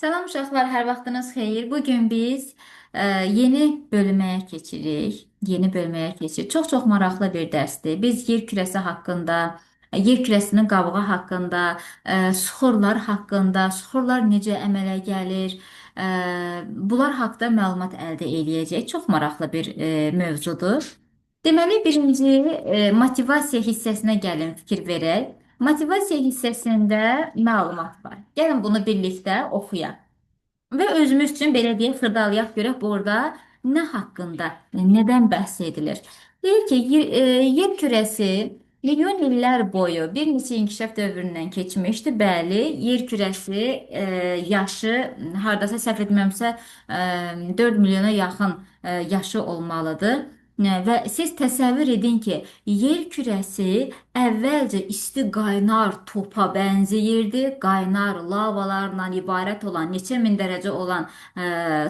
Salam uşaqlar, hər vaxtınız xeyir. Bugün biz yeni bölməyə keçirik. Yeni bölməyə keçirik. Çox maraqlı bir dərsdir. Biz yer kürəsi haqqında, yer kürəsinin qabığı haqqında, suxurlar haqqında, suxurlar necə əmələ gəlir, e, bunlar haqqında məlumat əldə eləyəcək. Çox maraqlı bir mövzudur. Deməli, birinci motivasiya hissəsinə gəlin fikir verək. Motivasiya hissəsində məlumat var. Gəlin bunu birlikdə oxuyaq. Və özümüz üçün belə deyək, xırdalayaq görək burada nə haqqında, nədən bəhs edilir. Deyir ki, yer kürəsi milyon illər boyu bir neçə inkişaf dövründən keçmişdi. Bəli, yer kürəsi yaşı hardasa səhv etmirəmsə 4 milyona yaxın yaşı olmalıdır. Və siz təsəvvür edin ki, yer kürəsi əvvəlcə isti qaynar topa bənzəyirdi. Qaynar lavalarla ibarət olan neçə min dərəcə olan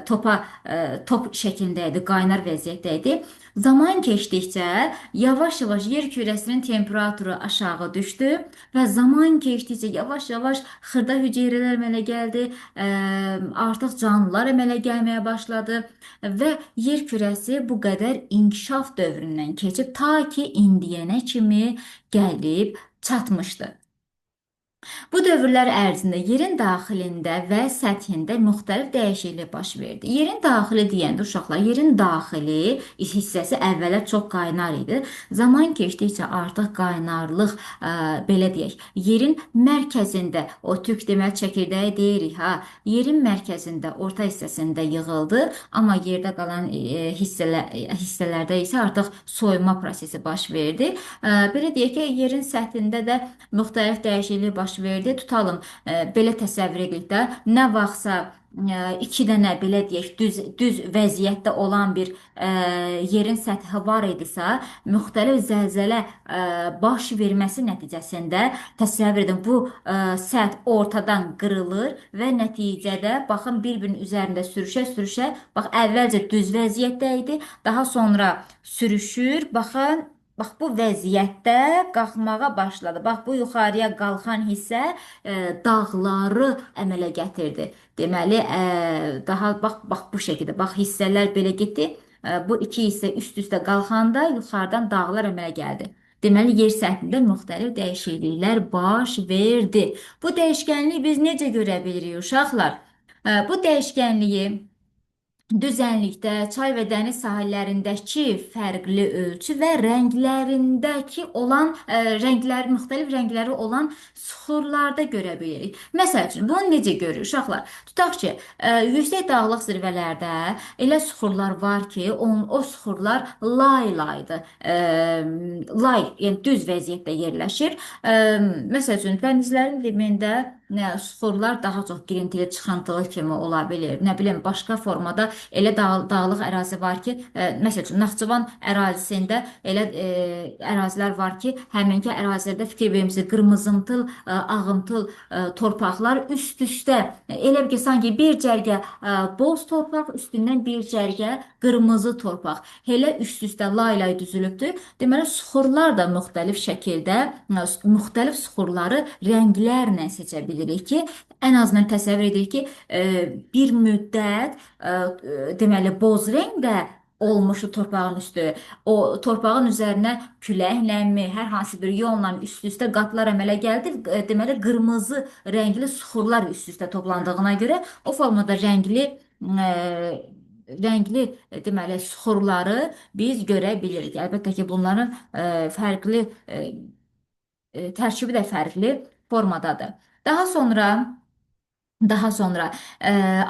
top şəklində idi, qaynar vəziyyətdə idi. Zaman keçdikcə yavaş-yavaş yer kürəsinin temperaturu aşağı düşdü və zaman keçdikcə yavaş-yavaş xırda hüceyrələr əmələ gəldi, artıq canlılar əmələ gəlməyə başladı və yer kürəsi bu qədər inkişaf dövründən keçib ta ki indiyənə kimi gəlib çatmışdı. Bu dövrlər ərzində yerin daxilində və səthində müxtəlif dəyişiklik baş verdi. Yerin daxili deyəndə uşaqlar, yerin daxili hissəsi əvvələ çox qaynar idi. Zaman keçdikcə artıq qaynarlıq, belə deyək, yerin mərkəzində, o tük deməli çəkirdəyi deyirik, yerin mərkəzində, orta hissəsində yığıldı, amma yerdə qalan hissələrdə isə artıq soyuma prosesi baş verdi. Belə deyək ki, yerin səthində də müxtəlif dəyişiklik baş verdi. Tutalım, belə təsəvvür edirik də, nə vaxtsa iki dənə belə deyək düz vəziyyətdə olan bir yerin səthi var idisə, müxtəlif zəlzələ baş verməsi nəticəsində təsəvvür edin, bu səth ortadan qırılır və nəticədə baxın bir-birinin üzərində sürüşə-sürüşə, bax əvvəlcə düz vəziyyətdə idi, daha sonra sürüşür, baxın. Bax bu vəziyyətdə qalxmağa başladı. Bax bu yuxarıya qalxan hissə dağları əmələ gətirdi. Deməli, daha bax bu şəkildə. Bax hissələr belə getdi. Bu iki hissə üst-üstə qalxanda yuxarıdan dağlar əmələ gəldi. Deməli, yer səthində müxtəlif dəyişikliklər baş verdi. Bu dəyişkənliyi biz necə görə bilirik uşaqlar? Bu dəyişkənliyi düzənlikdə, çay və dəniz sahillərindəki fərqli ölçü və rənglərindəki olan müxtəlif rəngləri olan süxurlarda görə bilirik. Məsəl üçün, bunu necə görürük uşaqlar? Tutaq ki, yüksək dağlıq zirvələrdə elə süxurlar var ki, o süxurlar lay-laydır. Lay, yəni düz vəziyyətdə yerləşir. Məsəl üçün, dənizlərin dibində süxurlar daha çox girintili, çıxıntılı kimi ola bilir. Nə bilim, başqa formada elə dağlıq ərazi var ki, məsəl üçün Naxçıvan ərazisində elə ərazilər var ki, həminki ərazilərdə fikir vermişsiniz, qırmızımtıl, ağımtıl torpaqlar üst-üstə, elə ki, sanki bir cərgə boz torpaq, üstündən bir cərgə qırmızı torpaq, elə üst-üstə lay-lay düzülübdür. Deməli, süxurlar da müxtəlif şəkildə, müxtəlif süxurları rənglərlə seçə bilirik ki, ən azından təsəvvür edirik ki, bir müddət deməli boz rəngdə olmuşdu torpağın üstü. O torpağın üzərinə küləkləmi, hər hansı bir yolla üst-üstə qatlar əmələ gəldi. Deməli qırmızı rəngli süxurlar üst-üstə toplandığına görə o formada rəngli deməli süxurları biz görə bilirik. Əlbəttə ki, bunların fərqli tərkibi də fərqli formadadır. Daha sonra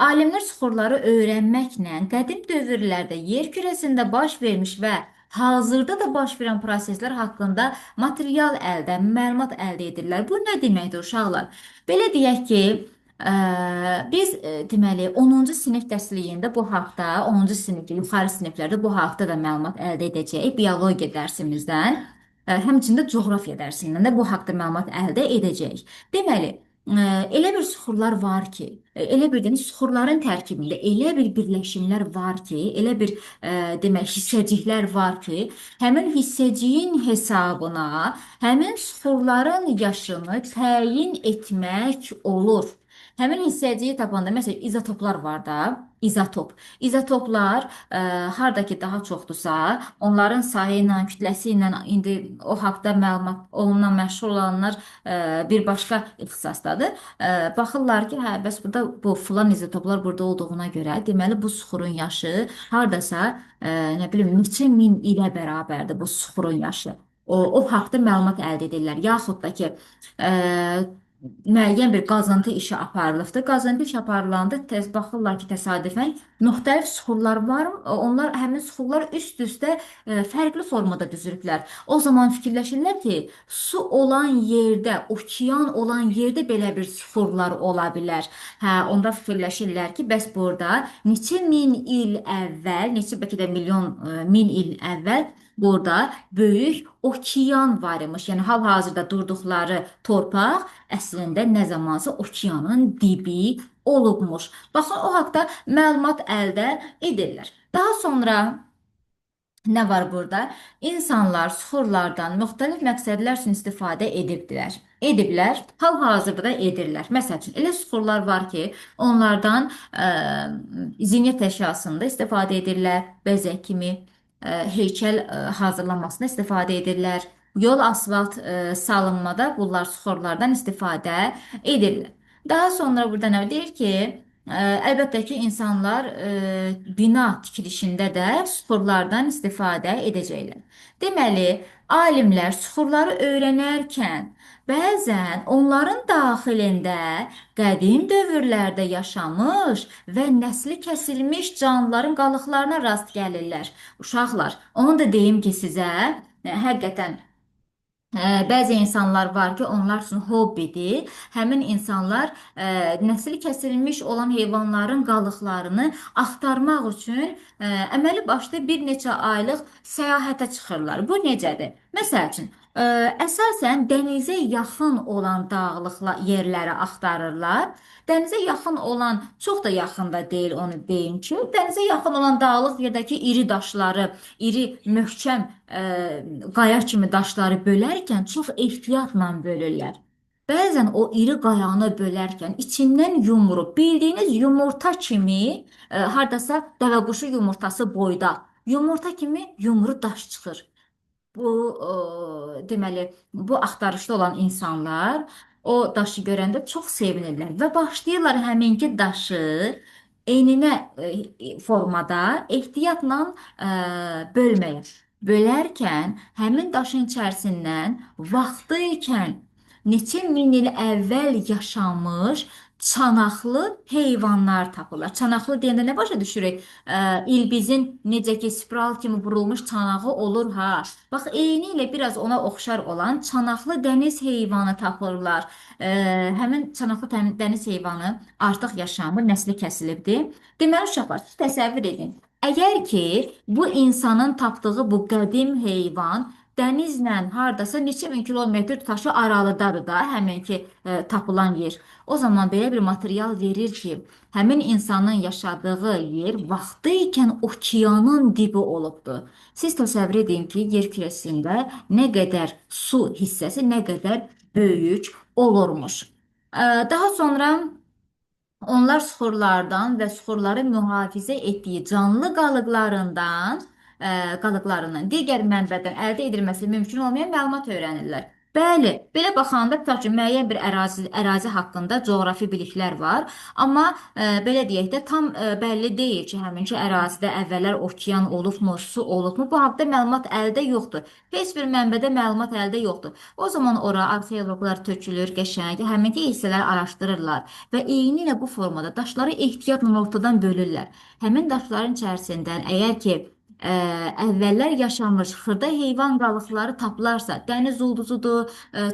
alimlər süxurları öyrənməklə qədim dövrlərdə yer kürəsində baş vermiş və hazırda da baş verən proseslər haqqında məlumat əldə edirlər. Bu nə deməkdir uşaqlar? Belə deyək ki, biz deməli 10-cu sinif dərsliyində bu haqda, 10-cu sinif, yuxarı siniflərdə bu haqda da məlumat əldə edəcəyik biologiya dərsimizdən, həmçində coğrafiya dərsindən də bu haqda məlumat əldə edəcəyik. Deməli, elə bir süxurlar var ki, elə bir süxurların tərkibində elə bir birləşimlər var ki, elə bir demək hissəciklər var ki, həmin hissəciyin hesabına həmin süxurların yaşını təyin etmək olur. Həmin hissəciyi tapanda məsələn izotoplar var da, izotop. İzotoplar harda ki daha çoxdursa, onların sayı ilə, kütləsi ilə indi o haqqda məlumat onunla məşğul olanlar bir başqa ixtisasdadır. Baxırlar ki, hə, bəs burada bu filan izotoplar burada olduğuna görə, deməli bu suxurun yaşı hardasa nə bilim neçə min ilə bərabərdir bu suxurun yaşı. O haqda məlumat əldə edirlər. Yaxud da ki, müəyyən bir qazıntı işi aparılıbdır. Qazıntı işi aparılanda tez baxırlar ki, təsadüfən müxtəlif suxurlar var. Onlar həmin suxurlar üst-üstə fərqli formada düzülüblər. O zaman fikirləşirlər ki, su olan yerdə, okean olan yerdə belə bir suxurlar ola bilər. Hə, onda fikirləşirlər ki, bəs burada neçə min il əvvəl, neçə bəlkə də milyon min il əvvəl burada böyük okean var imiş. Yəni hal-hazırda durduqları torpaq əslində nə zamansa okeanın dibi olubmuş. Baxın, o haqda məlumat əldə edirlər. Daha sonra nə var burada? İnsanlar suxurlardan müxtəlif məqsədlər üçün istifadə edibdilər. Ediblər, hal-hazırda da edirlər. Məsəl üçün, elə suxurlar var ki, onlardan zinət əşyasında istifadə edirlər, bəzək kimi, heykəl hazırlanmasında istifadə edirlər. Yol, asfalt salınmada bunlar suxurlardan istifadə edirlər. Daha sonra burada nə deyir ki, əlbəttə ki, insanlar bina tikilişində də suxurlardan istifadə edəcəklər. Deməli, alimlər suxurları öyrənərkən bəzən onların daxilində qədim dövrlərdə yaşamış və nəsli kəsilmiş canlıların qalıqlarına rast gəlirlər. Uşaqlar, onu da deyim ki, sizə həqiqətən bəzi insanlar var ki, onlar üçün hobbidir. Həmin insanlar nəsli kəsilmiş olan heyvanların qalıqlarını axtarmaq üçün əməli başlı bir neçə aylıq səyahətə çıxırlar. Bu necədir? Məsəl üçün, əsasən dənizə yaxın olan dağlıq yerləri axtarırlar. Dənizə yaxın olan, çox da yaxında deyil onu deyim ki, dənizə yaxın olan dağlıq yerdəki iri daşları, iri möhkəm qaya kimi daşları bölərkən çox ehtiyatla bölürlər. Bəzən o iri qayanı bölərkən içindən yumru, bildiyiniz yumurta kimi, hardasa dəvəquşu yumurtası boyda, yumurta kimi yumru daş çıxır. Bu deməli bu axtarışda olan insanlar o daşı görəndə çox sevinirlər və başlayırlar həminki daşı eninə formada ehtiyatla bölməyə. Bölərkən həmin daşın içərisindən vaxtı ikən neçə min il əvvəl yaşamış çanaqlı heyvanlar tapırlar. Çanaqlı deyəndə nə başa düşürük? İlbizin necə ki spiral kimi vurulmuş çanağı olur ha. Bax, eyni ilə biraz ona oxşar olan çanaqlı dəniz heyvanı tapırlar. Həmin çanaqlı dəniz heyvanı artıq yaşamır, nəsli kəsilibdir. Deməli, uşaqlar, siz təsəvvür edin. Əgər ki, bu insanın tapdığı bu qədim heyvan dənizlə hardasa neçə min kilometr taşı aralıdadır da, həmin ki tapılan yer. O zaman belə bir material verir ki, həmin insanın yaşadığı yer vaxtı ikən okeanın dibi olubdur. Siz təsəvvür edin ki, yer kürəsində nə qədər su hissəsi, nə qədər böyük olurmuş. Daha sonra onlar suxurlardan və suxurları mühafizə etdiyi canlı qalıqlarından digər mənbədən əldə edilməsi mümkün olmayan məlumat öyrənirlər. Bəli, belə baxanda tutaq ki, müəyyən bir ərazi haqqında coğrafi biliklər var, amma belə deyək də tam bəlli deyil ki, həminki ərazidə əvvəllər okean olubmu, su olubmu, bu haqda məlumat əldə yoxdur. Heç bir mənbədə məlumat əldə yoxdur. O zaman ora arxeoloqlar tökülür, qəşəng, həminki hissələri araşdırırlar və eyni ilə bu formada daşları ehtiyatla ortadan bölürlər. Həmin daşların içərisindən əgər ki, əvvəllər yaşamış xırda heyvan qalıqları tapılarsa, dəniz ulduzudur,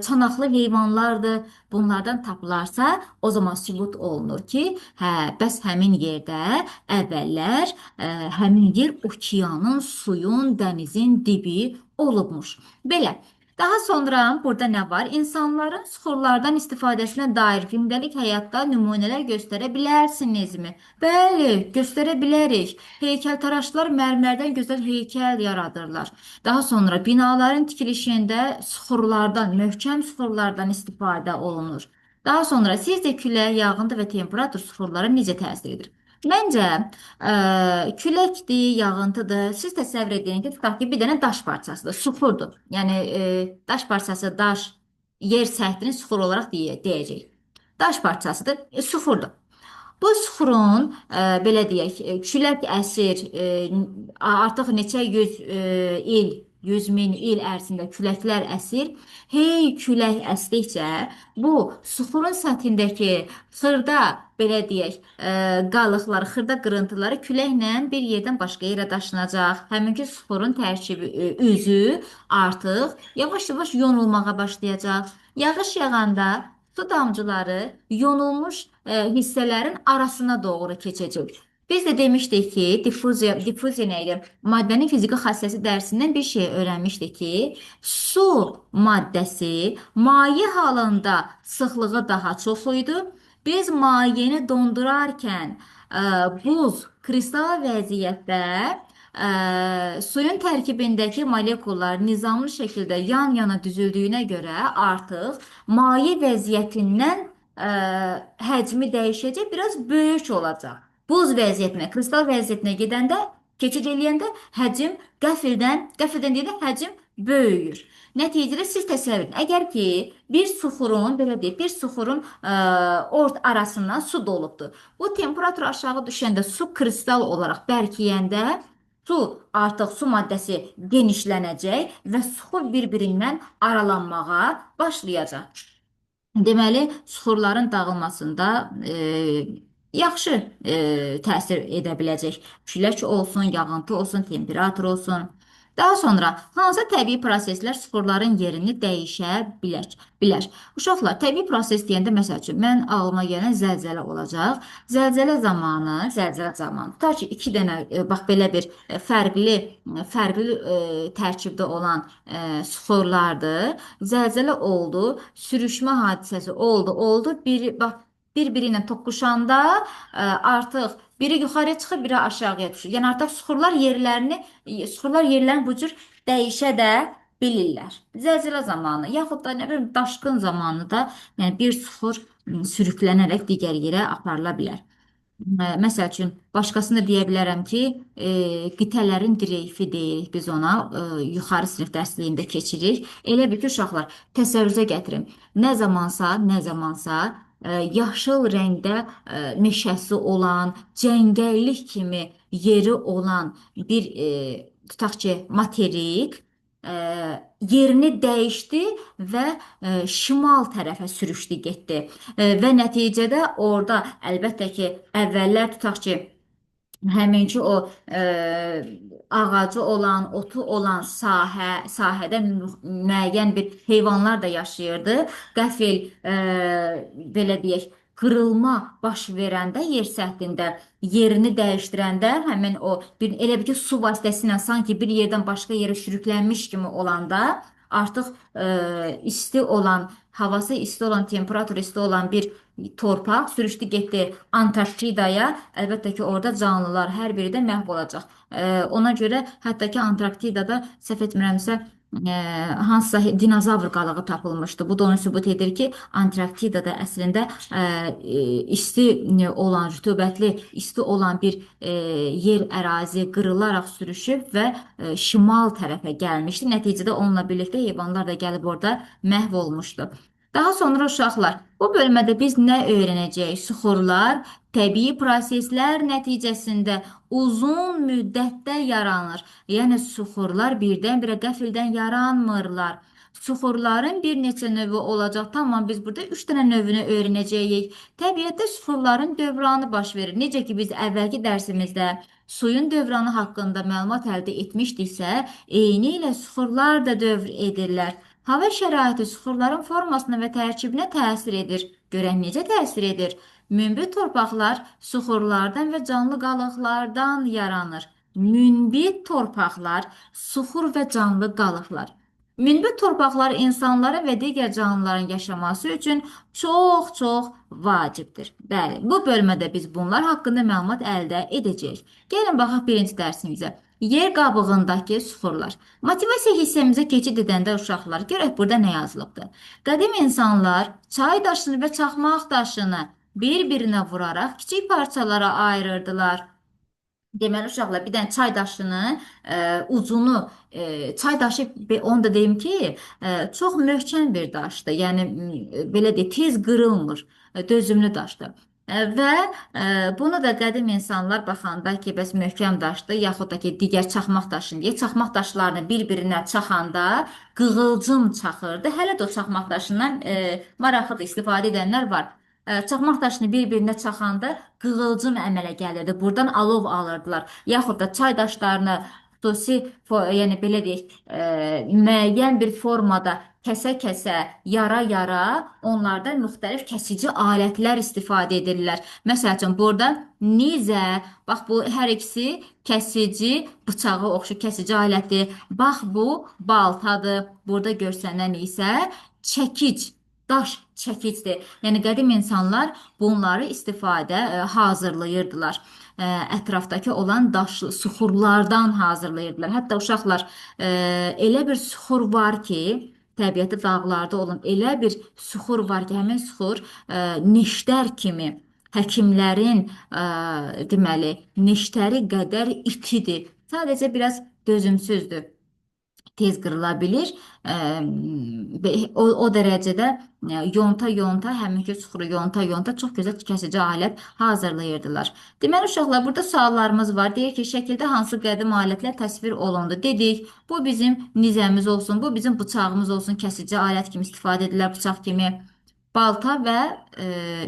çanaqlı heyvanlardır, bunlardan tapılarsa, o zaman sübut olunur ki, hə, bəs həmin yerdə əvvəllər həmin yer okeanın, suyun, dənizin dibi olubmuş. Belə. Daha sonra burada nə var? İnsanların suxurlardan istifadəsinə dair gündəlik həyatda nümunələr göstərə bilərsinizmi? Bəli, göstərə bilərik. Heykəltaraşlar mərmərdən gözəl heykəl yaradırlar. Daha sonra binaların tikilişində suxurlardan, möhkəm suxurlardan istifadə olunur. Daha sonra sizcə külək, yağıntı və temperatur suxurlara necə təsir edir? Məncə, küləkdir, yağıntıdır. Siz təsəvvür edin ki, tutaq ki, bir dənə daş parçasıdır, suxurdur. Yəni daş parçası, daş yer səthini suxur olaraq deyəcək. Daş parçasıdır, suxurdur. Bu süxurun, belə deyək, külək əsir, artıq neçə il, 100 min il ərzində küləklər əsir. Hey külək əsdikcə bu süxurun səthindəki xırda, belə deyək, qalıqları, xırda qırıntıları küləklə bir yerdən başqa yerə daşınacaq. Həminki süxurun tərkibi, üzü artıq yavaş-yavaş yonulmağa başlayacaq. Yağış yağanda su damcıları yonulmuş hissələrin arasına doğru keçəcək. Biz də demişdik ki, difuziya nə idi? Maddənin fiziki xassəsi dərsindən bir şey öyrənmişdik ki, su maddəsi maye halında sıxlığı daha çox idi. Biz mayeni dondurarkən buz kristal vəziyyətdə suyun tərkibindəki molekullar nizamlı şəkildə yan-yana düzüldüyünə görə artıq maye vəziyyətindən həcmi dəyişəcək, biraz böyük olacaq. Buz vəziyyətinə, kristal vəziyyətinə gedəndə, keçid eləyəndə həcm qəfildən deyəndə həcm böyüyür. Nəticədə siz təsəvvür edin, əgər ki bir suxurun, belə deyək, bir suxurun arasından su dolubdur. Bu temperatur aşağı düşəndə su kristal olaraq bərkiyəndə su artıq su maddəsi genişlənəcək və suxur bir-birindən aralanmağa başlayacaq. Deməli, süxurların dağılmasında yaxşı təsir edə biləcək. Külək olsun, yağıntı olsun, temperatur olsun. Daha sonra hansı təbii proseslər süxurların yerini dəyişə bilər? Uşaqlar, təbii proses deyəndə məsəl üçün mən ağlıma gələn zəlzələ olacaq. Zəlzələ zamanı tutaq ki, iki dənə bax belə bir fərqli tərkibdə olan süxurlardır. Zəlzələ oldu, sürüşmə hadisəsi oldu. Bax, bir-biri ilə toqquşanda artıq biri yuxarıya çıxır, biri aşağıya düşür. Yəni artıq suxurlar yerlərini bu cür dəyişə də bilirlər. Zəlzələ zamanı, yaxud da nə bilim daşqın zamanı da, yəni bir suxur sürüklənərək digər yerə aparıla bilər. Məsəl üçün, başqasını deyə bilərəm ki, qitələrin dreyfi deyirik biz ona, yuxarı sinif dərsliyində keçirik. Elə bil ki, uşaqlar, təsəvvürünüzə gətirin. Nə zamansa yaşıl rəngdə meşəsi olan, cəngəllik kimi yeri olan bir, tutaq ki, materik e, yerini dəyişdi və şimal tərəfə sürüşdü, getdi. Və nəticədə orada əlbəttə ki, əvvəllər tutaq ki, həminki o ağacı olan, otu olan sahədə müəyyən bir heyvanlar da yaşayırdı. Qəfil belə deyək, qırılma baş verəndə yer səthində yerini dəyişdirəndə həmin o bir elə bir ki su vasitəsilə sanki bir yerdən başqa yerə sürüklənmiş kimi olanda artıq isti olan, havası isti olan, temperaturu isti olan bir torpaq sürüşdü getdi Antarktidaya. Əlbəttə ki, orada canlılar hər biri də məhv olacaq. Ona görə hətta ki Antarktidada səhv etmirəmsə hansısa dinozavr qalığı tapılmışdı. Bu da onu sübut edir ki, Antarktidada əslində isti olan, rütubətli, isti olan bir yer ərazi qırılaraq sürüşüb və şimal tərəfə gəlmişdi. Nəticədə onunla birlikdə heyvanlar da gəlib orada məhv olmuşdu. Daha sonra uşaqlar, bu bölmədə biz nə öyrənəcəyik? Süxurlar təbii proseslər nəticəsində uzun müddətdə yaranır. Yəni süxurlar birdən-birə qəfildən yaranmırlar. Süxurların bir neçə növü olacaq. Tamam, biz burada 3 dənə növünü öyrənəcəyik. Təbiətdə süxurların dövranı baş verir. Necə ki biz əvvəlki dərsimizdə suyun dövranı haqqında məlumat əldə etmişdiksə, eyni ilə süxurlar da dövr edirlər. Hava şəraiti süxurların formasına və tərkibinə təsir edir. Görək necə təsir edir? Münbit torpaqlar süxurlardan və canlı qalıqlardan yaranır. Münbit torpaqlar, süxur və canlı qalıqlar. Münbit torpaqlar insanların və digər canlıların yaşaması üçün çox-çox vacibdir. Bəli, bu bölmədə biz bunlar haqqında məlumat əldə edəcəyik. Gəlin baxaq birinci dərsimizə. Yer qabığındakı süxurlar. Motivasiya hissəmizə keçid edəndə uşaqlar, görək burada nə yazılıbdır. Qədim insanlar çay daşını və çaxmaq daşını bir-birinə vuraraq kiçik parçalara ayırırdılar. Deməli uşaqlar bir dənə çay daşını ucunu çay daşı onu da deyim ki çox möhkəm bir daşdır. Yəni belə deyək tez qırılmır. Dözümlü daşdır. Və bunu da qədim insanlar baxanda ki, bəs möhkəm daşdır, yaxud da ki, digər çaxmaq daşını deyək, çaxmaq daşlarını bir-birinə çaxanda qığılcım çaxırdı. Hələ də o çaxmaq daşından maraqlıdır, istifadə edənlər var. Çaxmaq daşını bir-birinə çaxanda qığılcım əmələ gəlirdi. Buradan alov alırdılar. Yaxud da çay daşlarını xüsusi, yəni belə deyək, müəyyən bir formada kəsə-kəsə, yara-yara onlardan müxtəlif kəsici alətlər istifadə edirlər. Məsəl üçün burada nizə, bax bu hər ikisi kəsici bıçağı oxşu kəsici aləti. Bax bu baltadır. Burada görsənən isə çəkic. Daş çəkicdir. Yəni qədim insanlar bunları hazırlayırdılar. Ətrafdakı olan daşlı suxurlardan hazırlayırdılar. Hətta uşaqlar elə bir suxur var ki, təbiəti dağlarda olan elə bir suxur var ki, həmin suxur neştər kimi həkimlərin deməli neştəri qədər itidir. Sadəcə biraz dözümsüzdür, tez qırıla bilir. O dərəcədə yonta-yonta, həminki suxuru yonta-yonta çox gözəl kəsici alət hazırlayırdılar. Deməli, uşaqlar, burada suallarımız var. Deyək ki, şəkildə hansı qədim alətlər təsvir olundu? Dedik, bu bizim nizəmiz olsun, bu bizim bıçağımız olsun, kəsici alət kimi istifadə edilir, bıçaq kimi, balta və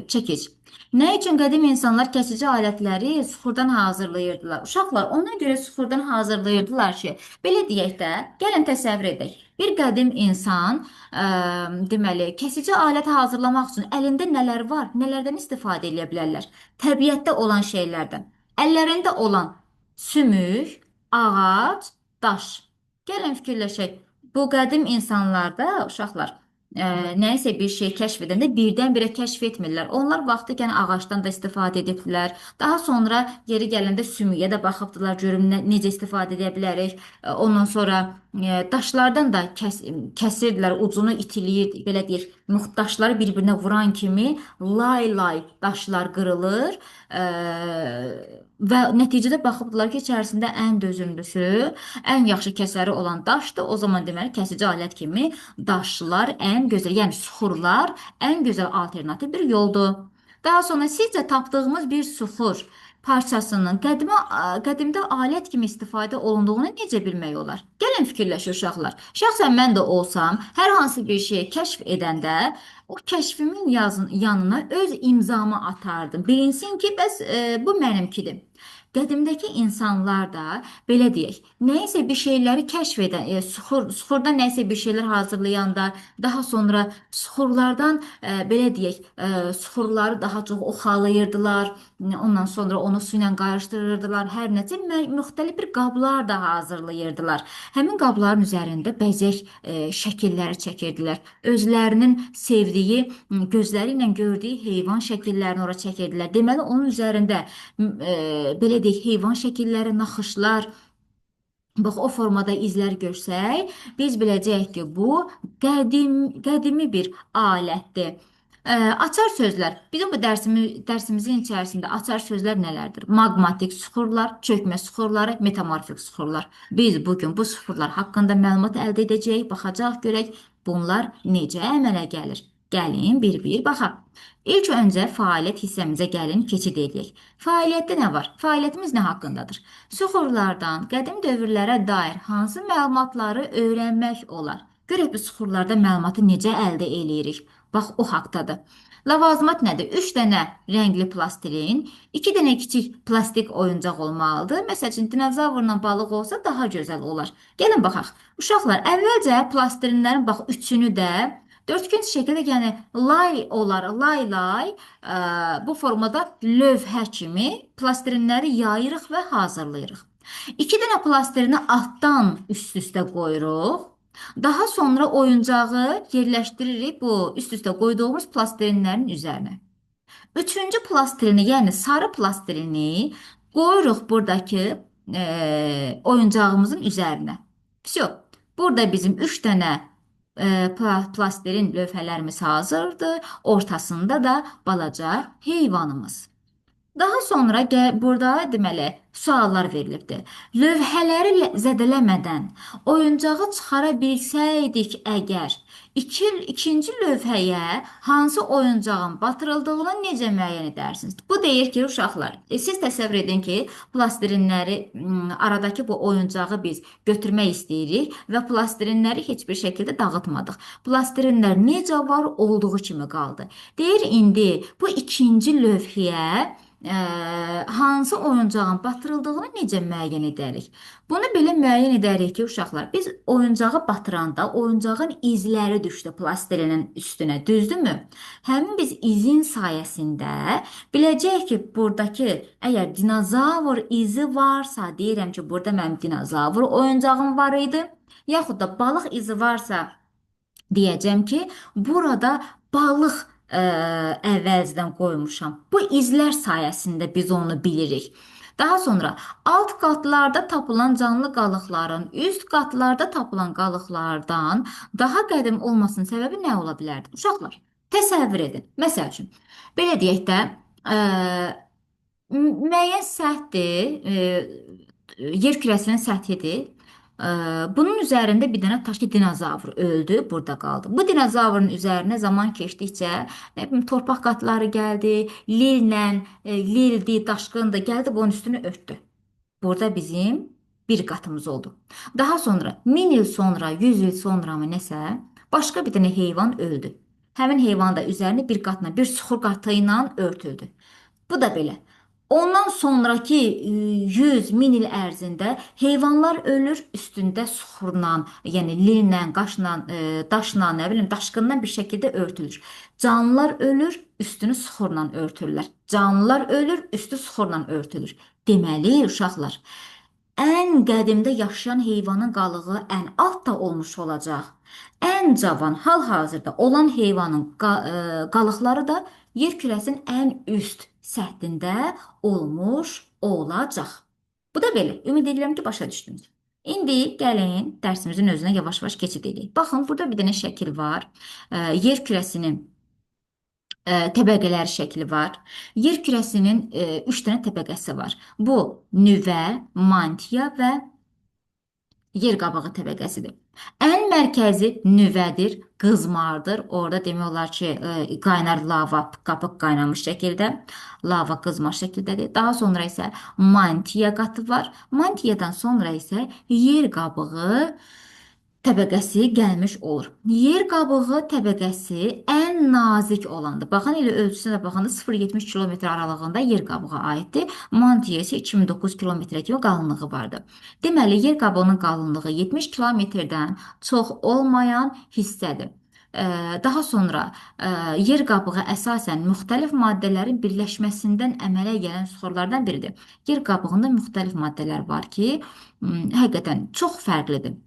çəkic. Nə üçün qədim insanlar kəsici alətləri suxurdan hazırlayırdılar? Uşaqlar, ona görə suxurdan hazırlayırdılar ki, belə deyək də, gəlin təsəvvür edək. Bir qədim insan, deməli, kəsici alət hazırlamaq üçün əlində nələr var, nələrdən istifadə edə bilərlər? Təbiətdə olan şeylərdən. Əllərində olan sümük, ağac, daş. Gəlin fikirləşək. Bu qədim insanlarda uşaqlar nəyisə bir şey kəşf edəndə birdən-birə kəşf etmirlər. Onlar vaxtıkən ağacdan da istifadə edibdilər. Daha sonra yeri gələndə sümüyə də baxıbdılar, görüm necə istifadə edə bilərik. Ondan sonra daşlardan da kəsirdilər, ucunu itiliyir, belə deyir. Daşları bir-birinə vuran kimi lay-lay daşlar qırılır. Və nəticədə baxıbdılar ki, içərisində ən dözümlüsü, ən yaxşı kəsəri olan daşdır. O zaman deməli kəsici alət kimi daşlar ən gözəl, yəni suxurlar ən gözəl alternativ bir yoldur. Daha sonra sizcə tapdığımız bir suxur parçasının qədimdə alət kimi istifadə olunduğunu necə bilmək olar? Gəlin fikirləşin uşaqlar. Şəxsən mən də olsam, hər hansı bir şeyi kəşf edəndə o kəşfimin yanına öz imzamı atardım. Bilinsin ki, bəs bu mənimkidir. Qədimdəki insanlar da belə deyək, nəyisə bir şeyləri kəşf edən, suxurdan nəyisə bir şeylər hazırlayanda, daha sonra suxurlardan belə deyək, suxurları daha çox oxalayırdılar, ondan sonra onu su ilə qarışdırırdılar, hər necə müxtəlif bir qablar da hazırlayırdılar. Həmin qabların üzərində bəzək şəkilləri çəkirdilər. Özlərinin sevdiyi, gözləri ilə gördüyü heyvan şəkillərini ora çəkirdilər. Deməli, onun üzərində belə deyək, heyvan şəkilləri, naxışlar, bax o formada izlər görsək, biz biləcəyik ki, bu qədimi bir alətdir. Açar sözlər. Bizim bu dərsimizin içərisində açar sözlər nələrdir? Maqmatik suxurlar, çökmə suxurları, metamorfik suxurlar. Biz bugün bu suxurlar haqqında məlumat əldə edəcəyik, baxacaq, görək bunlar necə əmələ gəlir. Gəlin bir-bir baxaq. İlk öncə fəaliyyət hissəmizə gəlin keçid edək. Fəaliyyətdə nə var? Fəaliyyətimiz nə haqqındadır? Suxurlardan qədim dövrlərə dair hansı məlumatları öyrənmək olar? Görək bu suxurlarda məlumatı necə əldə eləyirik? Bax o haqqdadır. Lavazımat nədir? 3 dənə rəngli plastilin, 2 dənə kiçik plastik oyuncaq olmalıdır. Məsəl üçün dinozavrla balıq olsa daha gözəl olar. Gəlin baxaq. Uşaqlar, əvvəlcə plastilinlərin bax üçünü də dörtgün şəkildə, yəni lay-lay bu formada lövhə kimi plastilinləri yayırıq və hazırlayırıq. 2 dənə plastirini altdan üst-üstə qoyuruq. Daha sonra oyuncağı yerləşdiririk bu üst-üstə qoyduğumuz plastilinlərin üzərinə. Üçüncü plastilini, yəni sarı plastilini qoyuruq buradakı oyuncağımızın üzərinə. Vsyo. Burada bizim 3 dənə plastirin lövhələrimiz hazırdır. Ortasında da balaca heyvanımız. Daha sonra burada deməli suallar verilibdir. Lövhələri zədələmədən oyuncağı çıxara bilsəydik əgər ikinci lövhəyə hansı oyuncağın batırıldığını necə müəyyən edərsiniz? Bu deyir ki, uşaqlar, siz təsəvvür edin ki, plastirinləri aradakı bu oyuncağı biz götürmək istəyirik və plastirinləri heç bir şəkildə dağıtmadıq. Plastirinlər necə var, olduğu kimi qaldı. Deyir indi bu ikinci lövhəyə hansı oyuncağın batırıldığını necə müəyyən edərik? Bunu belə müəyyən edərik ki, uşaqlar, biz oyuncağı batıranda oyuncağın izləri düşdü plastilinin üstünə, düzdürmü? Həmin biz izin sayəsində biləcəyik ki, buradakı əgər dinozavr izi varsa, deyirəm ki, burada mənim dinozavr oyuncağım var idi, yaxud da balıq izi varsa, deyəcəm ki, burada balıq əvəzdən qoymuşam. Bu izlər sayəsində biz onu bilirik. Daha sonra alt qatlarda tapılan canlı qalıqların üst qatlarda tapılan qalıqlardan daha qədim olmasının səbəbi nə ola bilərdi? Uşaqlar, təsəvvür edin. Məsəl üçün, belə deyək də, müəyyən səthdir, yer kürəsinin səthidir. Bunun üzərində bir dənə tutaq ki, dinozavr öldü, burada qaldı. Bu dinozavrın üzərinə zaman keçdikcə, nə bilim, torpaq qatları gəldi, lildi, daşqındı, gəldi, bunun üstünü örtdü. Burada bizim bir qatımız oldu. Daha sonra 1000 il sonra, 100 il sonra mı nəsə, başqa bir dənə heyvan öldü. Həmin heyvan da üzərini bir qatla, bir suxur qatı ilə örtüldü. Bu da belə. Ondan sonraki 100 min il ərzində heyvanlar ölür, üstündə suxurla, yəni lillə, qaşla, daşla, nə bilim, daşqından bir şəkildə örtülür. Canlılar ölür, üstünü suxurla örtürlər. Canlılar ölür, üstü suxurla örtülür. Deməli, uşaqlar, ən qədimdə yaşayan heyvanın qalığı ən altda olmuş olacaq. Ən cavan, hal-hazırda olan heyvanın qalıqları da yer kürəsinin ən üst səthində olmuş olacaq. Bu da belə. Ümid edirəm ki, başa düşdünüz. İndi gəlin dərsimizin özünə yavaş-yavaş keçid edək. Baxın, burada bir dənə şəkil var. Yer kürəsinin təbəqələr şəkli var. Yer kürəsinin 3 dənə təbəqəsi var. Bu nüvə, mantia və yer qabığı təbəqəsidir. Ən mərkəzi nüvədir, qızmardır. Orada demək olar ki, qaynar lava, qapıq qaynamış şəkildə, lava qızmar şəkildədir. Daha sonra isə mantia qatı var. Mantiyadan sonra isə yer qabığı təbəqəsi gəlmiş olur. Yer qabığı təbəqəsi ən nazik olandır. Baxın, elə ölçüsünə də baxanda 0,70 km aralığında yer qabığı aiddir. Mantiya isə 2009 km kimi qalınlığı vardır. Deməli, yer qabığının qalınlığı 70 km-dən çox olmayan hissədir. Daha sonra yer qabığı əsasən müxtəlif maddələrin birləşməsindən əmələ gələn suxurlardan biridir. Yer qabığında müxtəlif maddələr var ki, həqiqətən çox fərqlidir.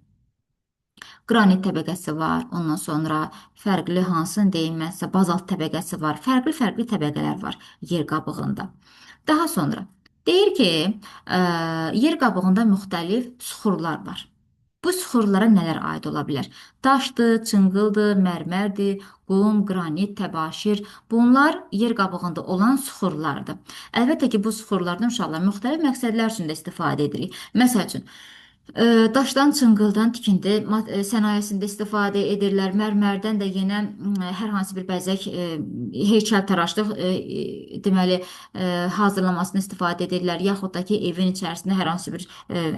Qranit təbəqəsi var, ondan sonra fərqli hansını deyilməzsə bazalt təbəqəsi var, fərqli-fərqli təbəqələr var yer qabığında. Daha sonra deyir ki, yer qabığında müxtəlif suxurlar var. Bu suxurlara nələr aid ola bilər? Daşdır, çınqıldır, mərmərdir, qum, qranit, təbaşir. Bunlar yer qabığında olan suxurlardır. Əlbəttə ki, bu suxurlardan uşaqlar müxtəlif məqsədlər üçün də istifadə edirik. Məsəl üçün, daşdan, çınqıldan tikinti sənayesində istifadə edirlər. Mərmərdən də yenə hər hansı bir bəzək, heykəltaraşlıq deməli hazırlamasını istifadə edirlər. Yaxud da ki, evin içərisində hər hansı bir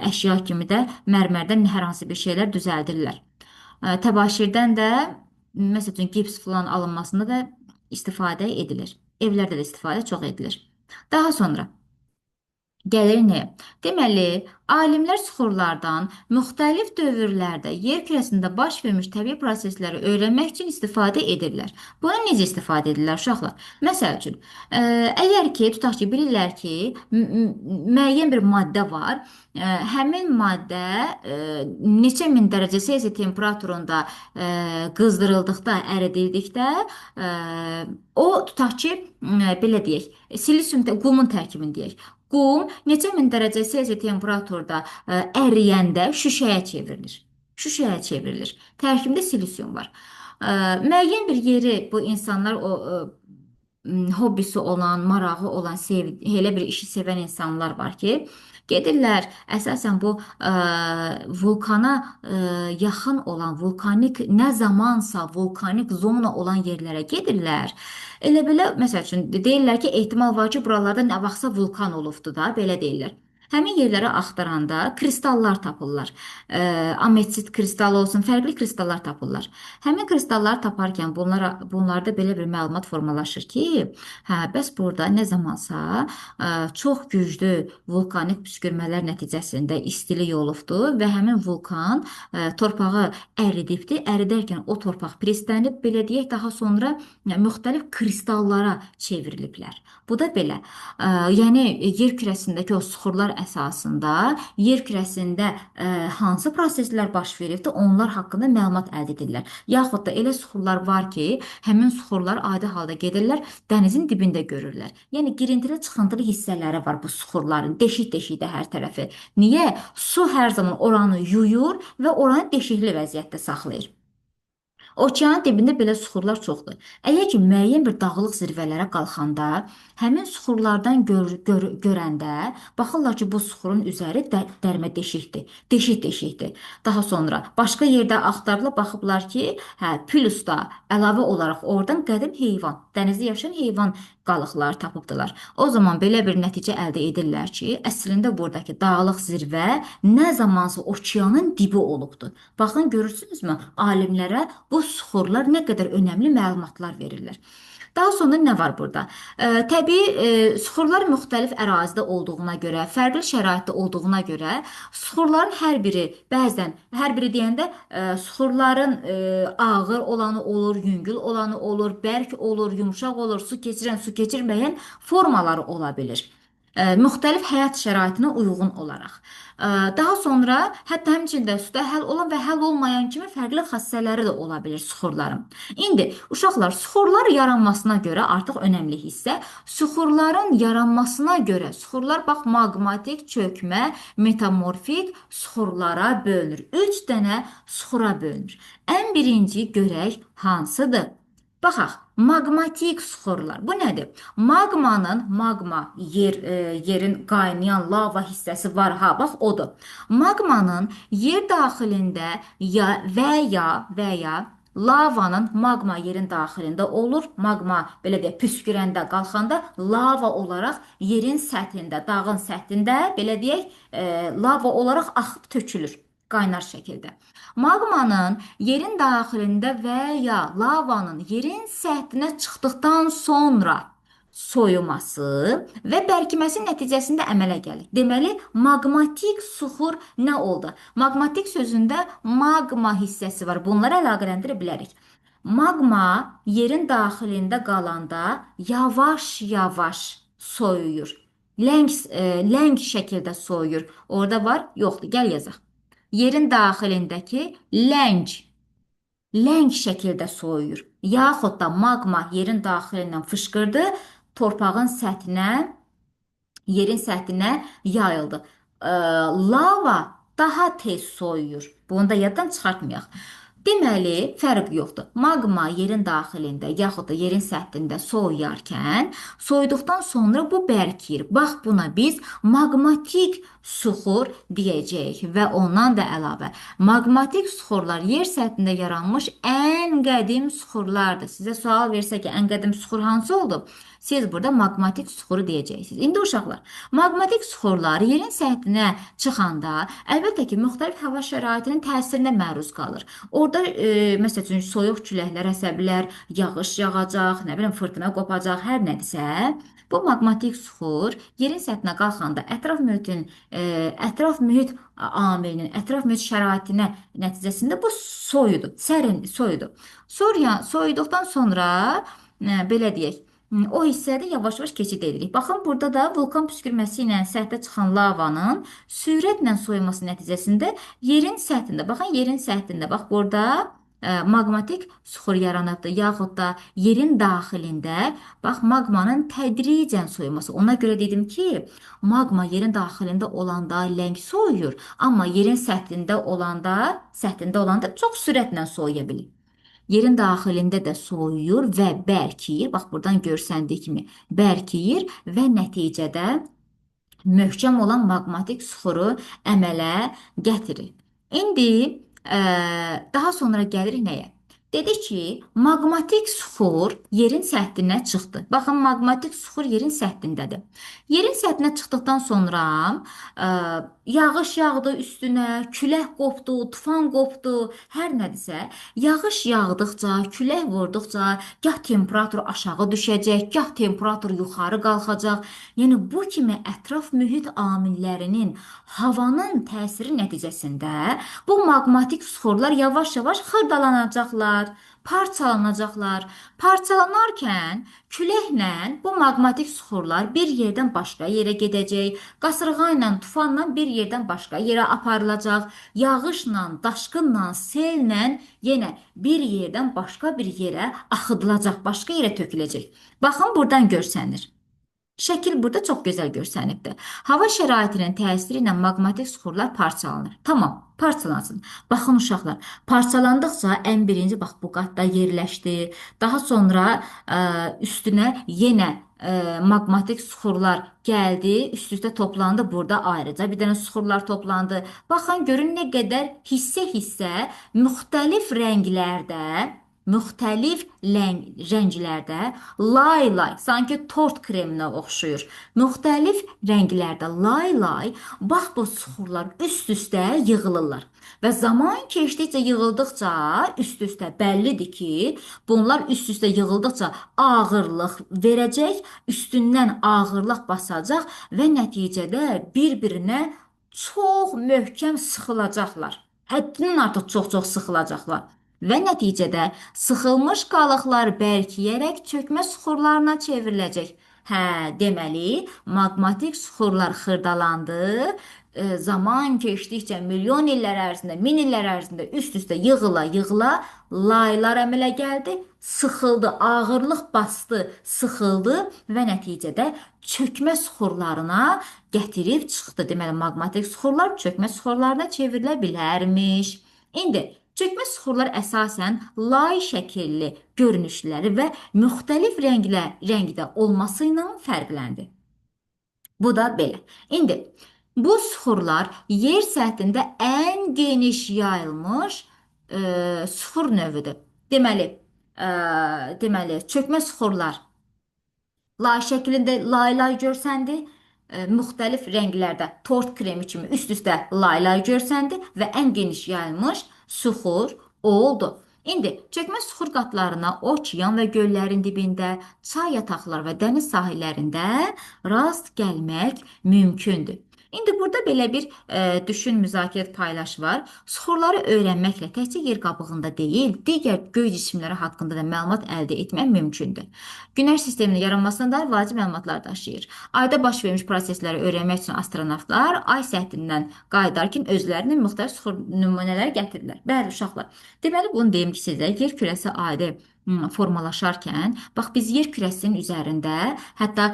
əşya kimi də mərmərdən hər hansı bir şeylər düzəldirlər. Təbaşirdən də məsəl üçün gips falan alınmasında da istifadə edilir. Evlərdə də istifadə çox edilir. Daha sonra gəlir nəyə? Deməli, alimlər suxurlardan müxtəlif dövrlərdə yer kürəsində baş vermiş təbii prosesləri öyrənmək üçün istifadə edirlər. Buna necə istifadə edirlər uşaqlar? Məsəl üçün, əgər ki, tutaq ki, bilirlər ki, müəyyən bir maddə var, həmin maddə neçə min dərəcə Selsi temperaturunda qızdırıldıqda, əridildikdə, o tutaq ki, belə deyək, silisium qumun tərkibini deyək. Qum neçə min dərəcə Selsi temperaturda əriyəndə şüşəyə çevrilir. Şüşəyə çevrilir. Tərkibində silisium var. Müəyyən bir yeri bu insanlar hobbisi olan, marağı olan, elə bir işi sevən insanlar var ki, gedirlər əsasən bu vulkana yaxın olan, vulkanik nə zamansa vulkanik zona olan yerlərə gedirlər. Elə belə məsəl üçün deyirlər ki, ehtimal var ki, buralarda nə vaxtsa vulkan olubdu da, belə deyirlər. Həmin yerləri axtaranda kristallar tapırlar. Ametsit kristalı olsun, fərqli kristallar tapırlar. Həmin kristalları taparkən bunlarda belə bir məlumat formalaşır ki, hə, bəs burada nə zamansa çox güclü vulkanik püskürmələr nəticəsində istilik olubdu və həmin vulkan torpağı əridibdi. Əridərkən o torpaq preslənib, belə deyək, daha sonra müxtəlif kristallara çevriliblər. Bu da belə. Yəni yer kürəsindəki o suxurlar əsasında yer kürəsində hansı proseslər baş veribdi, onlar haqqında məlumat əldə edirlər. Yaxud da elə suxurlar var ki, həmin suxurlar adi halda gedirlər, dənizin dibində görürlər. Yəni girintili çıxıntılı hissələri var bu suxurların, deşik-deşikdə hər tərəfi. Niyə? Su hər zaman oranı yuyur və oranı deşikli vəziyyətdə saxlayır. Okeanın dibində belə suxurlar çoxdur. Əgər ki, müəyyən bir dağlıq zirvələrə qalxanda, həmin suxurlardan görəndə, baxırlar ki, bu suxurun üzəri dərmə deşikdir, deşik-deşikdir. Daha sonra başqa yerdə axtarılıb baxıblar ki, hə, plusda əlavə olaraq oradan qədim heyvan, dənizdə yaşayan heyvan qalıqları tapıbdılar. O zaman belə bir nəticə əldə edirlər ki, əslində buradakı dağlıq zirvə nə zamansa okeanın dibi olubdur. Baxın, görürsünüzmü? Alimlərə bu suxurlar nə qədər önəmli məlumatlar verirlər. Daha sonra nə var burada? Təbii suxurlar müxtəlif ərazidə olduğuna görə, fərqli şəraitdə olduğuna görə suxurların hər biri bəzən, hər biri deyəndə suxurların ağır olanı olur, yüngül olanı olur, bərk olur, yumşaq olur, su keçirən, su keçirməyən formaları ola bilir. Müxtəlif həyat şəraitinə uyğun olaraq. Daha sonra hətta həmçində suda həll olan və həll olmayan kimi fərqli xassələri də ola bilir suxurların. İndi uşaqlar, suxurlar yaranmasına görə artıq önəmli hissə, suxurların yaranmasına görə suxurlar bax maqmatik, çökmə, metamorfik suxurlara bölünür. 3 dənə suxura bölünür. Ən birinci görək hansıdır? Baxaq, maqmatik suxurlar. Bu nədir? Magma yerin qaynayan lava hissəsi var ha, bax odur. Maqmanın yer daxilində və ya lavanın magma yerin daxilində olur. Magma belə deyək püskürəndə, qalxanda lava olaraq yerin səthində, dağın səthində belə deyək lava olaraq axıb tökülür qaynar şəkildə. Maqmanın yerin daxilində və ya lavanın yerin səthinə çıxdıqdan sonra soyuması və bərkiməsi nəticəsində əmələ gəlir. Deməli, maqmatik suxur nə oldu? Maqmatik sözündə maqma hissəsi var. Bunları əlaqələndirə bilərik. Maqma yerin daxilində qalanda yavaş-yavaş soyuyur. Ləng şəkildə soyuyur. Orada var? Yoxdur. Gəl yazaq. Yerin daxilindəki ləng şəkildə soyuyur. Yaxud da maqma yerin daxilindən fışqırdı, torpağın səthinə, yerin səthinə yayıldı. Lava daha tez soyuyur. Bunu da yaddan çıxartmayaq. Deməli, fərq yoxdur. Maqma yerin daxilində, yaxud da yerin səthində soyuyarkən, soyuduqdan sonra bu bərkiyir. Bax, buna biz maqmatik suxur deyəcəyik və ondan da əlavə. Maqmatik suxurlar yer səthində yaranmış ən qədim suxurlardır. Sizə sual versə ki, ən qədim suxur hansı oldu? Siz burada maqmatik suxuru deyəcəksiniz. İndi uşaqlar, maqmatik suxurlar yerin səthinə çıxanda, əlbəttə ki, müxtəlif hava şəraitinin təsirinə məruz qalır. Orada, məsəl üçün, soyuq küləklər əsə bilər, yağış yağacaq, nə bilim, fırtına qopacaq, hər nədirsə, bu maqmatik suxur yerin səthinə qalxanda ətraf mühit amilinin, ətraf mühit şəraitinə nəticəsində bu soyudu, sərin soyudu. Soyuduqdan sonra, belə deyək, o hissədə yavaş-yavaş keçid edirik. Baxın, burada da vulkan püskürməsi ilə səthə çıxan lavanın sürətlə soyulması nəticəsində yerin səthində, baxın, yerin səthində, bax, burada maqmatik suxur yaranıbdır, yaxud da yerin daxilində, bax, maqmanın tədricən soyuması. Ona görə dedim ki, maqma yerin daxilində olanda ləng soyuyur, amma yerin səthində olanda çox sürətlə soyuya bilir. Yerin daxilində də soyuyur və bərkiyir. Bax, buradan görsəndiyi kimi bərkiyir və nəticədə möhkəm olan maqmatik suxuru əmələ gətirir. İndi daha sonra gəlirik nəyə? Dedik ki, maqmatik suxur yerin səthinə çıxdı. Baxın, maqmatik suxur yerin səthindədir. Yerin səthinə çıxdıqdan sonra yağış yağdı üstünə, külək qopdu, tufan qopdu, hər nədirsə, yağış yağdıqca, külək vurduqca gah temperatur aşağı düşəcək, gah temperatur yuxarı qalxacaq. Yəni bu kimi ətraf mühit amillərinin, havanın təsiri nəticəsində bu maqmatik suxurlar yavaş-yavaş xırdalanacaqlar, parçalanacaqlar. Parçalanarkən küləklə bu maqmatik suxurlar bir yerdən başqa yerə gedəcək, qasırğa ilə, tufanla bir yerdən başqa yerə aparılacaq, yağışla, daşqınla, sellə yenə bir yerdən başqa bir yerə axıdılacaq, başqa yerə töküləcək. Baxın, buradan görsənir. Şəkil burada çox gözəl görsənibdir. Hava şəraitinin təsiri ilə maqmatik suxurlar parçalanır. Tamam, parçalansın. Baxın uşaqlar, parçalandıqca ən birinci bax bu qatda yerləşdi. Daha sonra üstünə yenə maqmatik suxurlar gəldi, üst-üstə toplandı. Burada ayrıca bir dənə suxurlar toplandı. Baxın, görün nə qədər hissə-hissə müxtəlif rənglərdə, lay-lay, sanki tort kreminə oxşuyur. Müxtəlif rənglərdə lay-lay, bax bu suxurlar üst-üstə yığılırlar. Və zaman keçdikcə, yığıldıqca üst-üstə bəllidir ki, bunlar üst-üstə yığıldıqca ağırlıq verəcək, üstündən ağırlıq basacaq və nəticədə bir-birinə çox möhkəm sıxılacaqlar. Həddindən artıq çox-çox sıxılacaqlar. Və nəticədə sıxılmış qalıqlar bərkiyərək çökmə suxurlarına çevriləcək. Hə, deməli, maqmatik suxurlar xırdalandı. Zaman keçdikcə milyon illər ərzində, min illər ərzində üst-üstə yığıla-yığıla laylar əmələ gəldi, sıxıldı, ağırlıq bastı, sıxıldı və nəticədə çökmə suxurlarına gətirib çıxdı. Deməli, maqmatik suxurlar çökmə suxurlarına çevrilə bilərmiş. İndi çökmə suxurlar əsasən lay şəkilli görünüşləri və müxtəlif rəngdə olması ilə fərqləndi. Bu da belə. İndi bu suxurlar yer səthində ən geniş yayılmış suxur növüdür. Deməli, çökmə suxurlar lay şəklində lay-lay görsəndi, müxtəlif rənglərdə tort kremi kimi üst-üstə lay-lay görsəndi və ən geniş yayılmış suxur o oldu. İndi çökmə suxur qatlarına okean və göllərin dibində, çay yataqlar və dəniz sahillərində rast gəlmək mümkündür. İndi burada belə bir düşün, müzakirə paylaş var. Suxurları öyrənməklə təkcə yer qabığında deyil, digər göy cisimləri haqqında da məlumat əldə etmək mümkündür. Günəş sisteminin yaranmasına dair vacib məlumatlar daşıyır. Ayda baş vermiş prosesləri öyrənmək üçün astronavtlar ay səthindən qayıdarkən özlərinin müxtəlif suxur nümunələri gətirirlər. Bəli, uşaqlar. Deməli, bunu deyim ki, sizə yer kürəsi adi formalaşarkən, bax biz yer kürəsinin üzərində, hətta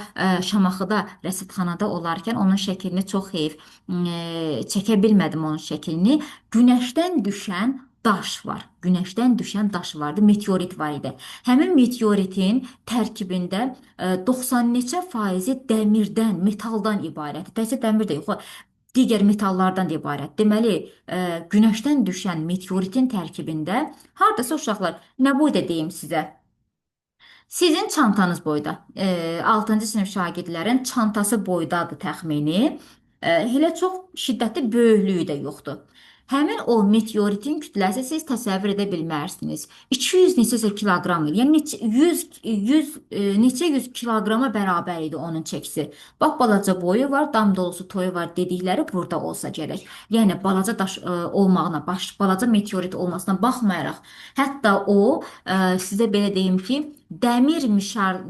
Şamaxıda rəsədxanada olarkən onun şəklini çox heyf çəkə bilmədim onun şəklini. Günəşdən düşən daş var. Günəşdən düşən daş vardı, meteorit var idi. Həmin meteoritin tərkibində 90 neçə faizi dəmirdən, metaldan ibarətdir. Təkcə dəmir də yox, digər metallardan da ibarət. Deməli, günəşdən düşən meteoritin tərkibində hardasa uşaqlar, nə boyda deyim sizə? Sizin çantanız boyda. 6-cı sinif şagirdlərin çantası boydadır təxmini. Elə çox şiddətli böyüklüyü də yoxdur. Həmin o meteoritin kütləsi siz təsəvvür edə bilmərsiniz. 200 neçəsə kiloqram idi. Yəni 100 neçə 100 kiloqrama bərabər idi onun çəkisi. Bax, balaca boyu var, dam dolusu toyu var dedikləri burada olsa gərək. Yəni balaca daş olmağına, balaca meteorit olmasına baxmayaraq, hətta o sizə belə deyim ki, dəmir mişar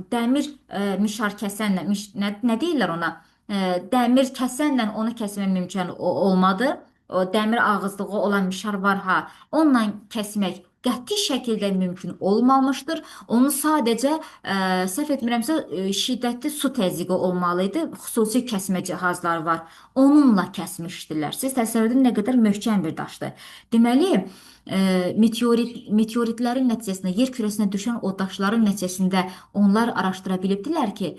kəsənlə, nə deyirlər ona? Dəmir kəsənlə onu kəsmək mümkün olmadı. O dəmir ağızlığı olan mişar var ha, onunla kəsmək qəti şəkildə mümkün olmamışdır. Onu sadəcə səhv etmirəmsə şiddətli su təzyiqi olmalı idi. Xüsusi kəsmə cihazları var. Onunla kəsmişdilər. Siz təsəvvür edin nə qədər möhkəm bir daşdır. Deməli, meteoritlərin nəticəsində yer kürəsinə düşən o daşların nəticəsində onlar araşdıra bilibdilər ki,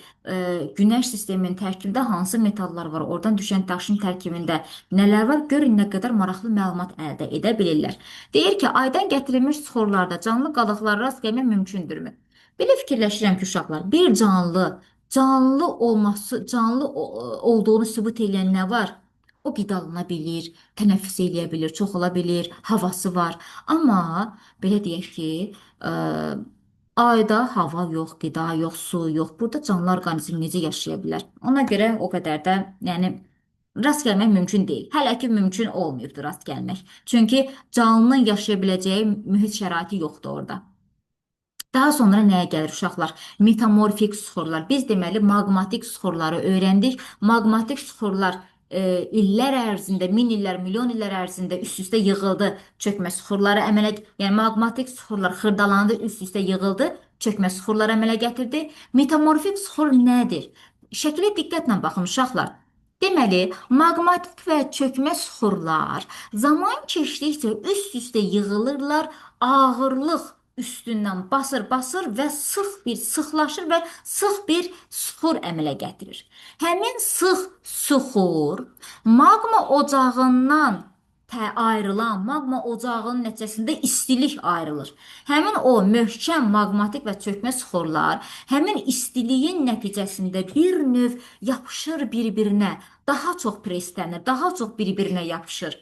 Günəş sisteminin tərkibində hansı metallar var, oradan düşən daşın tərkibində nələr var, görün nə qədər maraqlı məlumat əldə edə bilirlər. Deyir ki, aydan gətirilmiş suxurlarda canlı qalıqlara rast gəlmək mümkündürmü? Belə fikirləşirəm ki, uşaqlar, bir canlı olması, olduğunu sübut edən nə var? O qidalana bilir, tənəffüs eləyə bilir, çoxala bilir, havası var. Amma belə deyək ki, ə, ayda hava yox, qida yox, su yox. Burada canlı orqanizm necə yaşaya bilər? Ona görə o qədər də, yəni rast gəlmək mümkün deyil. Hələ ki mümkün olmayıbdır rast gəlmək. Çünki canlının yaşaya biləcəyi mühit şəraiti yoxdur orada. Daha sonra nəyə gəlir uşaqlar? Metamorfik suxurlar. Biz deməli maqmatik suxurları öyrəndik. Maqmatik suxurlar illər ərzində, min illər, milyon illər ərzində üst-üstə yığıldı. Çökmə suxurları əmələ, yəni maqmatik suxurlar xırdalandı, üst-üstə yığıldı. Çökmə suxurları əmələ gətirdi. Metamorfik suxur nədir? Şəklə diqqətlə baxın uşaqlar. Deməli, maqmatik və çökmə suxurlar zaman keçdikcə üst-üstə yığılırlar, ağırlıq üstündən basır və sıxlaşır və sıx bir suxur əmələ gətirir. Həmin sıx suxur maqma ocağından ayrılan maqma ocağının nəticəsində istilik ayrılır. Həmin o möhkəm maqmatik və çökmə suxurlar həmin istiliyin nəticəsində bir növ yapışır bir-birinə, daha çox preslənir, daha çox bir-birinə yapışır.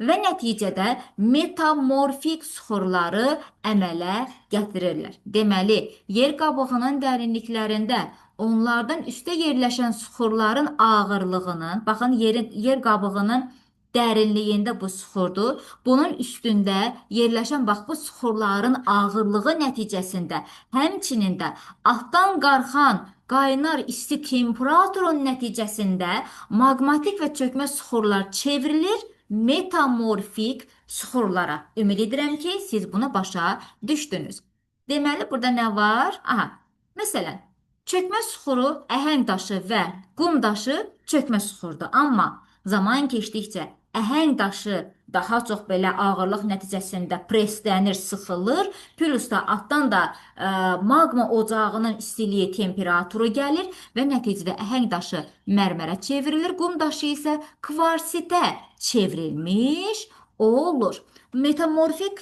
Və nəticədə metamorfik suxurları əmələ gətirirlər. Deməli, yer qabığının dərinliklərində onlardan üstə yerləşən suxurların ağırlığının, baxın yer qabığının dərinliyində bu suxurdur. Bunun üstündə yerləşən bax bu suxurların ağırlığı nəticəsində, həmçinin də altdan qarxan qaynar isti temperaturun nəticəsində maqmatik və çökmə suxurlar çevrilir metamorfik suxurlara. Ümid edirəm ki, siz buna başa düşdünüz. Deməli, burada nə var? Aha, məsələn, çökmə suxuru əhəng daşı və qum daşı çökmə suxurdur. Amma zaman keçdikcə əhəng daşı daha çox belə ağırlıq nəticəsində preslənir, sıxılır. Plus da altdan da maqma ocağının istiliyi, temperaturu gəlir və nəticədə əhəng daşı mərmərə çevrilir, qum daşı isə kvarsitə çevrilmiş olur. Metamorfik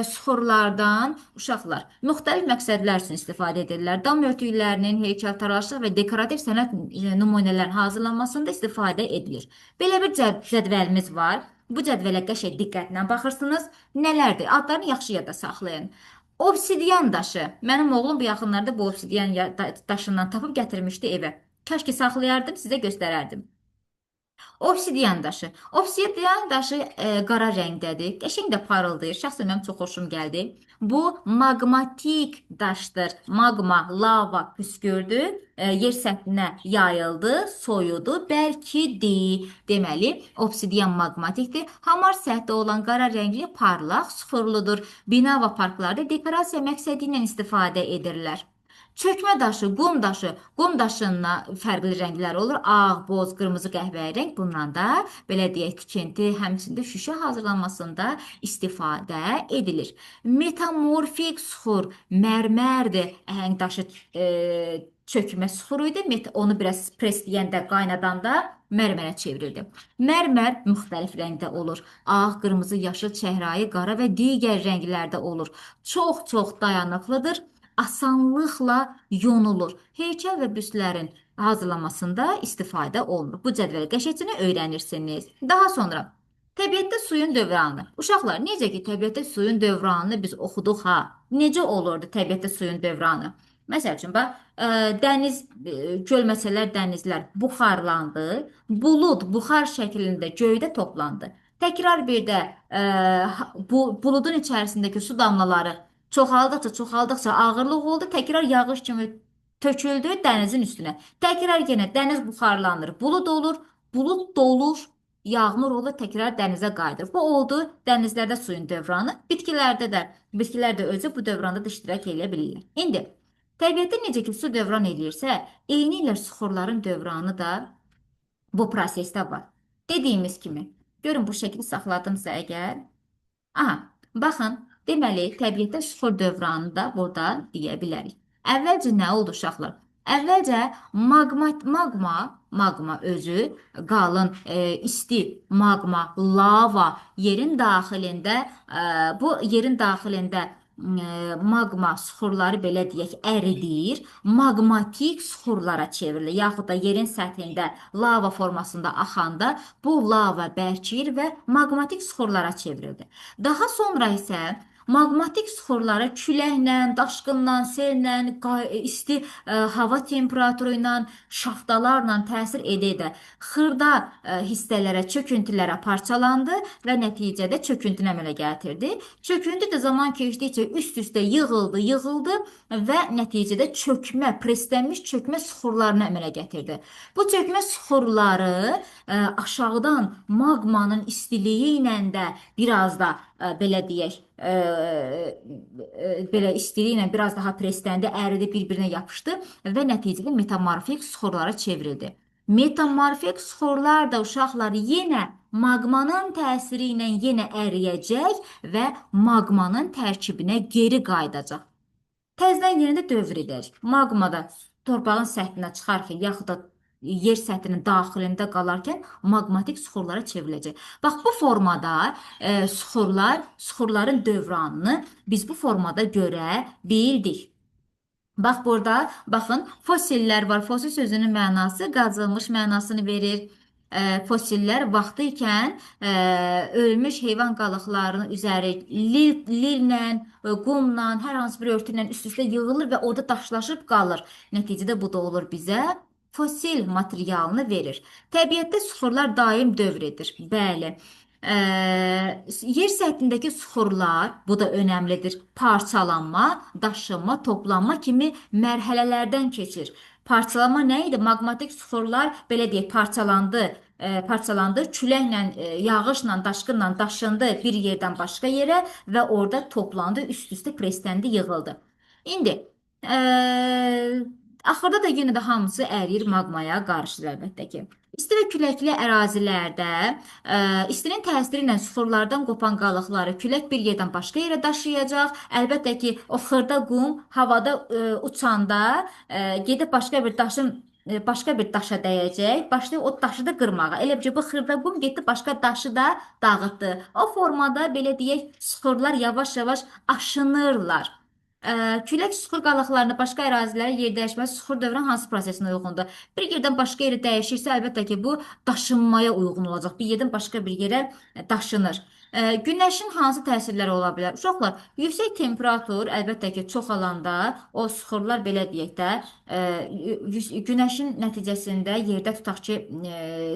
suxurlardan uşaqlar müxtəlif məqsədlər üçün istifadə edirlər. Dam örtüklərinin, heykəltaraşlıq və dekorativ sənət nümunələrinin hazırlanmasında istifadə edilir. Belə bir cədvəlimiz var. Bu cədvələ qəşəng diqqətlə baxırsınız. Nələrdir? Adlarını yaxşı yadda saxlayın. Obsidian daşı. Mənim oğlum bu yaxınlarda bu obsidian daşından tapıb gətirmişdi evə. Kaş ki saxlayardım, sizə göstərərdim. Obsidian daşı. Obsidian daşı qara rəngdədir. Qəşəng də parıldayır. Şəxsən mənim çox xoşum gəldi. Bu maqmatik daşdır. Maqma, lava püskürdü, yer səthinə yayıldı, soyudu, bərkidi. Deməli, obsidian maqmatikdir. Hamar səthdə olan qara rəngli parlaq suxurludur. Bina və parklarda dekorasiya məqsədi ilə istifadə edirlər. Çökmə daşı, qum daşından fərqli rənglər olur. Ağ, boz, qırmızı, qəhvəyi rəng. Bundan da belə deyək tikinti, həmçində şüşə hazırlanmasında istifadə edilir. Metamorfik suxur mərmərdir. Əhəng daşı çökmə suxuru idi. Onu biraz presləyəndə, qaynadanda mərmərə çevrildi. Mərmər müxtəlif rəngdə olur. Ağ, qırmızı, yaşıl, çəhrayı, qara və digər rənglərdə olur. Çox dayanıqlıdır. Asanlıqla yonulur. Heykəl və büstlərin hazırlanmasında istifadə olunur. Bu cədvəli qəşəngcə öyrənirsiniz. Daha sonra təbiətdə suyun dövranı. Uşaqlar, necə ki təbiətdə suyun dövranını biz oxuduq ha. Necə olurdu təbiətdə suyun dövranı? Məsəl üçün, bax, dəniz, gölməçələr, dənizlər buxarlandı. Bulud buxar şəklində göydə toplandı. Təkrar bir də bu buludun içərisindəki su damlaları çoxaldıqca ağırlıq oldu. Təkrar yağış kimi töküldü dənizin üstünə. Təkrar yenə dəniz buxarlanır. Bulud olur, bulud dolur. yağmur olur, təkrar dənizə qayıdır. Bu oldu dənizlərdə suyun dövranı, bitkilər də özü bu dövranda da iştirak edə bilirlər. İndi təbiətdə necə ki su dövran eləyirsə, eyni ilə suxurların dövranı da bu prosesdə var. Dediyimiz kimi, görün bu şəkli saxladımsa əgər, aha, baxın, deməli, təbiətdə sıfır dövranını da burada deyə bilərik. Əvvəlcə nə oldu uşaqlar? Əvvəlcə magma özü qalın, isti magma, lava yerin daxilində, bu yerin daxilində magma suxurları belə deyək əridir, maqmatik suxurlara çevrilir, yaxud da yerin səthində lava formasında axanda bu lava bərkiyir və maqmatik suxurlara çevrilir. Daha sonra isə maqmatik suxurlara küləklə, daşqınla, sellə, isti hava temperaturu ilə, şaftalarla təsir edə-edə xırda hissələrə, çöküntülərə parçalandı və nəticədə çöküntünü əmələ gətirdi. Çöküntü də zaman keçdikcə üst-üstə yığıldı və nəticədə çökmə, preslənmiş çökmə suxurlarını əmələ gətirdi. Bu çökmə suxurları aşağıdan maqmanın istiliyi ilə də biraz da belə deyək, belə istiliyi ilə biraz daha presləndi, əridi, bir-birinə yapışdı və nəticədə metamorfik suxurlara çevrildi. Metamorfik suxurlar da uşaqlar yenə maqmanın təsiri ilə yenə əriyəcək və maqmanın tərkibinə geri qayıdacaq. Təzədən yenə də dövr edəcək. Maqmada torpağın səthinə çıxarkən, yaxud da yer səthinin daxilində qalarkən maqmatik suxurlara çevriləcək. Bax, bu formada suxurların dövranını biz bu formada görə bildik. Bax, burada, baxın, fosillər var. Fosil sözünün mənası qazılmış mənasını verir. Fosillər vaxtı ikən ölmüş heyvan qalıqlarının üzəri lillə, qumla, hər hansı bir örtü ilə üst-üstə yığılır və orada daşlaşıb qalır. Nəticədə bu da olur bizə fosil materialını verir. Təbiətdə suxurlar daim dövr edir. Bəli. Yer səthindəki suxurlar, bu da önəmlidir, parçalanma, daşınma, toplanma kimi mərhələlərdən keçir. Parçalanma nə idi? Maqmatik suxurlar belə deyək, parçalandı, küləklə, yağışla, daşqınla daşındı bir yerdən başqa yerə və orada toplandı, üst-üstə presləndi, yığıldı. İndi axırda da yenə də hamısı əriyir, maqmaya qarışır əlbəttə ki. İsti və küləkli ərazilərdə istinin təsiri ilə suxurlardan qopan qalıqları külək bir yerdən başqa yerə daşıyacaq. Əlbəttə ki, o xırda qum havada uçanda gedib başqa bir daşa dəyəcək, başlayıb o daşı da qırmağa. Elə ki, bu xırda qum getdi başqa daşı da dağıtdı. O formada belə deyək, suxurlar yavaş-yavaş aşınırlar. Külək suxur qalıqlarını başqa ərazilərə yer dəyişməsi suxur dövrən hansı prosesinə uyğundur? Bir yerdən başqa yerə dəyişirsə, əlbəttə ki, bu daşınmaya uyğun olacaq. Bir yerdən başqa bir yerə daşınır. Günəşin hansı təsirləri ola bilər? Uşaqlar, yüksək temperatur əlbəttə ki, çoxalanda o suxurlar belə deyək də, günəşin nəticəsində yerdə tutaq ki,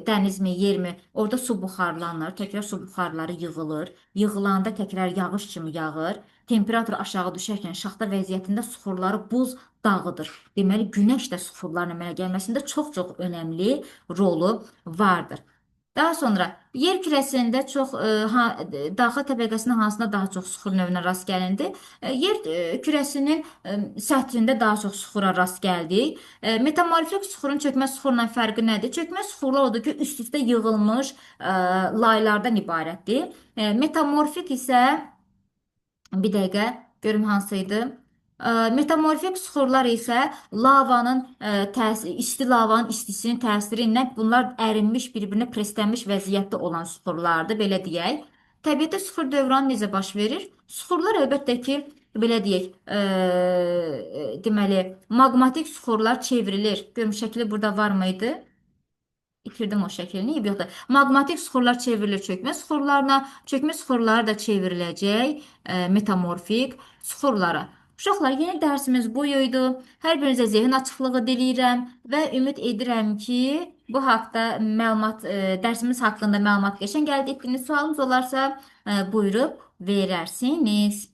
dənizmi, yermi, orada su buxarlanır, təkrar su buxarları yığılır. Yığılanda təkrar yağış kimi yağır. Temperatur aşağı düşərkən şaxta vəziyyətində suxurları buz dağıdır. Deməli, günəş də suxurların əmələ gəlməsində çox-çox önəmli rolu vardır. Daha sonra yer kürəsində daxil təbəqəsinin hansında daha çox suxur növünə rast gəlindi? Yer kürəsinin səthində daha çox suxura rast gəldik. Metamorfik suxurun çökmə suxurla fərqi nədir? Çökmə suxurlar odur ki, üst-üstə yığılmış laylardan ibarətdir. Metamorfik isə bir dəqiqə görüm hansıydı? Metamorfik suxurlar isə isti lavanın istisinin təsiri ilə bunlar ərinmiş, bir-birinə preslənmiş vəziyyətdə olan suxurlardır, belə deyək. Təbiətdə suxur dövranı necə baş verir? Suxurlar əlbəttə ki, belə deyək, deməli, maqmatik suxurlar çevrilir. Görüm, şəkli burada var mıydı? İtirdim o şəklini, yoxdur. Maqmatik suxurlar çevrilir çökmə suxurlarına, çökmə suxurları da çevriləcək metamorfik suxurlara. Uşaqlar, yeni dərsimiz bu idi. Hər birinizə zehin açıqlığı diləyirəm və ümid edirəm ki, bu haqda dərsimiz haqqında məlumat qəşəng əldə etdiniz. Sualınız olarsa buyurub verərsiniz.